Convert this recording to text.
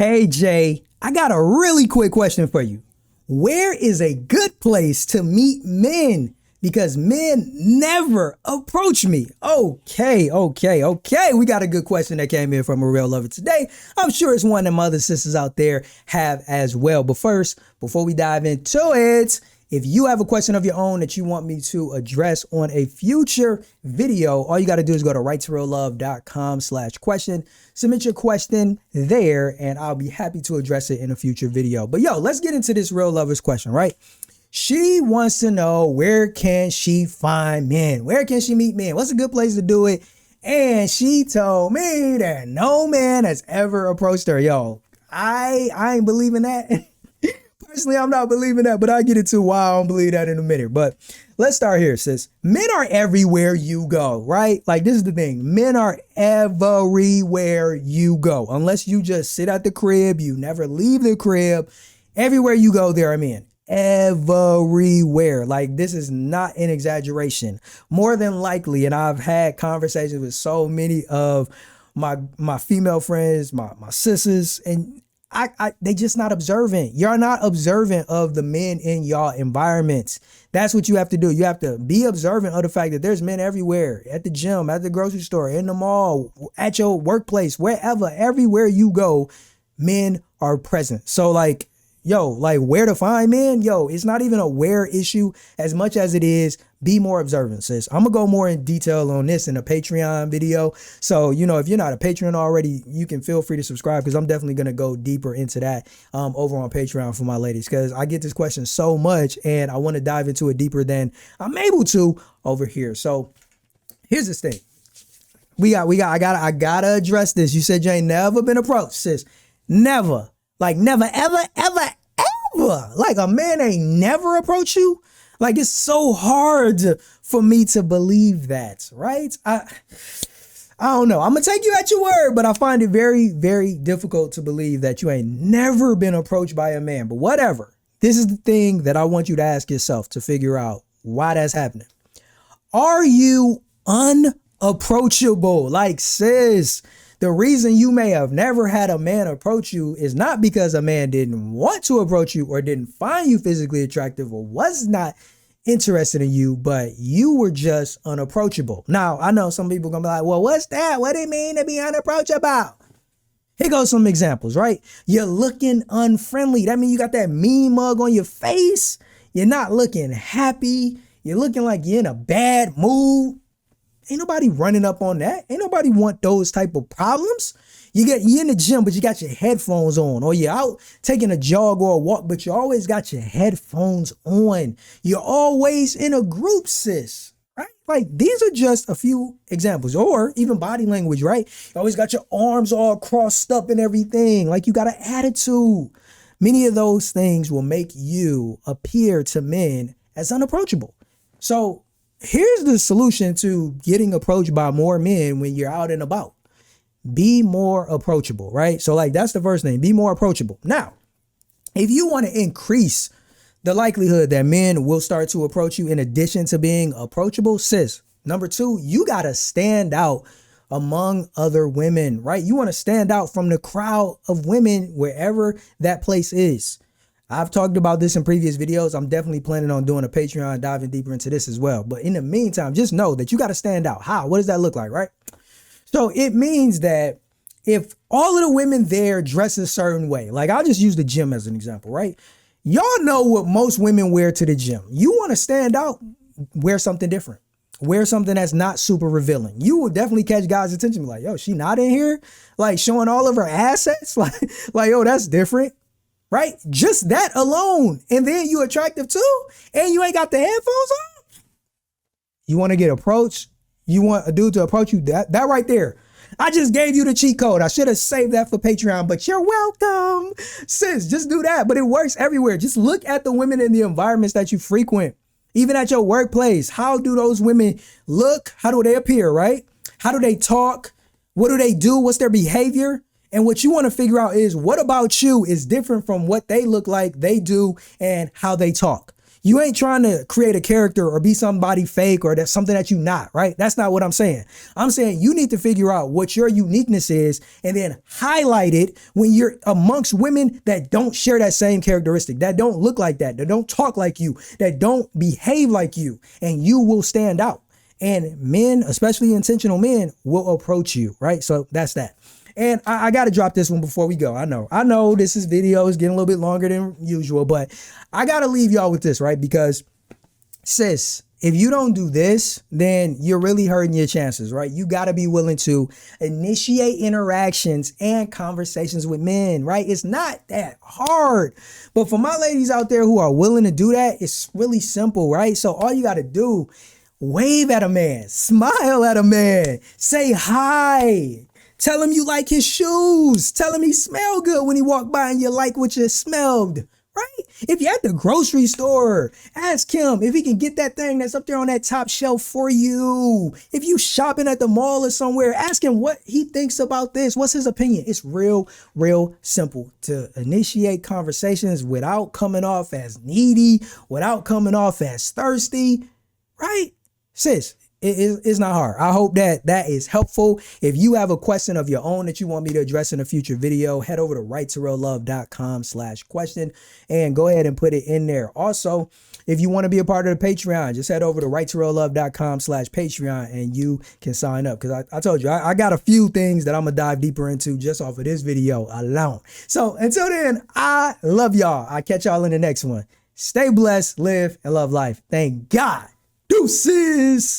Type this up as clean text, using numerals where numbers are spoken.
Hey Jay, I got a really quick question for you. Where is a good place to meet men? Because men never approach me. Okay. We got a good question that came in from a real lover today. I'm sure it's one that my other sisters out there have as well. But first, before we dive into it, if you have a question of your own that you want me to address on a future video, all you got to do is go to righttoreallove.com/question. Submit your question there, and I'll be happy to address it in a future video. But yo, let's get into this real lover's question, right? She wants to know, where can she find men? Where can she meet men? What's a good place to do it? And she told me that no man has ever approached her. Yo, I ain't believing that. Personally, I'm not believing that, but I'll get into why I don't believe that in a minute. But let's start here, sis. Men are everywhere you go, right? Like, this is the thing. Men are everywhere you go. Unless you just sit at the crib, you never leave the crib. Everywhere you go, there are men. Everywhere. Like, this is not an exaggeration. More than likely, and I've had conversations with so many of my female friends, my sisters, and they just not observant. You're not observant of the men in y'all environments. That's what you have to do. You have to be observant of the fact that there's men everywhere, at the gym, at the grocery store, in the mall, at your workplace, wherever, everywhere you go, men are present. So like, where to find men? It's not even a where issue as much as it is be more observant, sis. I'm gonna go more in detail on this in a Patreon video. So, if you're not a Patreon already, you can feel free to subscribe, because I'm definitely gonna go deeper into that over on Patreon for my ladies, because I get this question so much and I want to dive into it deeper than I'm able to over here. So here's this thing. I gotta address this. You said you ain't never been approached, sis. Never. Like, never, ever. Like, a man ain't never approached you. Like, it's so hard for me to believe that, right? I don't know. I'm going to take you at your word, but I find it very, very difficult to believe that you ain't never been approached by a man. But whatever. This is the thing that I want you to ask yourself to figure out why that's happening. Are you unapproachable? Like, sis, the reason you may have never had a man approach you is not because a man didn't want to approach you or didn't find you physically attractive or was not interested in you, but you were just unapproachable. Now, I know some people gonna be like, well, what's that? What do you mean to be unapproachable? Here goes some examples, right? You're looking unfriendly. That means you got that mean mug on your face. You're not looking happy. You're looking like you're in a bad mood. Ain't nobody running up on that. Ain't nobody want those type of problems. You're in the gym, but you got your headphones on, or you're out taking a jog or a walk, but you always got your headphones on. You're always in a group, sis, right? Like, these are just a few examples, or even body language, right? You always got your arms all crossed up and everything. Like, you got an attitude. Many of those things will make you appear to men as unapproachable. So here's the solution to getting approached by more men when you're out and about. Be more approachable, right? So like, that's the first thing. Be more approachable. Now, if you want to increase the likelihood that men will start to approach you in addition to being approachable, sis, number two, you got to stand out among other women, right? You want to stand out from the crowd of women wherever that place is. I've talked about this in previous videos. I'm definitely planning on doing a Patreon, diving deeper into this as well. But in the meantime, just know that you got to stand out. How? What does that look like, right? So it means that if all of the women there dress a certain way, like, I'll just use the gym as an example, right? Y'all know what most women wear to the gym. You want to stand out, wear something different. Wear something that's not super revealing. You will definitely catch guys' attention. Like, yo, she not in here, like, showing all of her assets. Like, yo, that's different. Right? Just that alone. And then you attractive too. And you ain't got the headphones on. You want to get approached? You want a dude to approach you? That right there. I just gave you the cheat code. I should have saved that for Patreon, but you're welcome. Sis, just do that. But it works everywhere. Just look at the women in the environments that you frequent. Even at your workplace. How do those women look? How do they appear, right? How do they talk? What do they do? What's their behavior? And what you want to figure out is, what about you is different from what they look like, they do, and how they talk. You ain't trying to create a character or be somebody fake or that's something that you not, right? That's not what I'm saying. I'm saying you need to figure out what your uniqueness is and then highlight it when you're amongst women that don't share that same characteristic, that don't look like that don't talk like you, that don't behave like you, and you will stand out. And men, especially intentional men, will approach you, right? So that's that. And I got to drop this one before we go. I know this video is getting a little bit longer than usual, but I got to leave y'all with this, right? Because sis, if you don't do this, then you're really hurting your chances, right? You got to be willing to initiate interactions and conversations with men, right? It's not that hard. But for my ladies out there who are willing to do that, it's really simple, right? So all you got to do, wave at a man, smile at a man, say hi. Tell him you like his shoes. Tell him he smelled good when he walked by and you like what you smelled, right? If you're at the grocery store, ask him if he can get that thing that's up there on that top shelf for you. If you shopping at the mall or somewhere, ask him what he thinks about this. What's his opinion? It's real simple to initiate conversations without coming off as needy, without coming off as thirsty, right? Sis, it's not hard. I hope that is helpful. If you have a question of your own that you want me to address in a future video, head over to righttoreallove.com/question and go ahead and put it in there. Also, if you want to be a part of the Patreon, just head over to righttoreallove.com/Patreon and you can sign up. Because I told you, I got a few things that I'm going to dive deeper into just off of this video alone. So until then, I love y'all. I'll catch y'all in the next one. Stay blessed, live, and love life. Thank God. Deuces.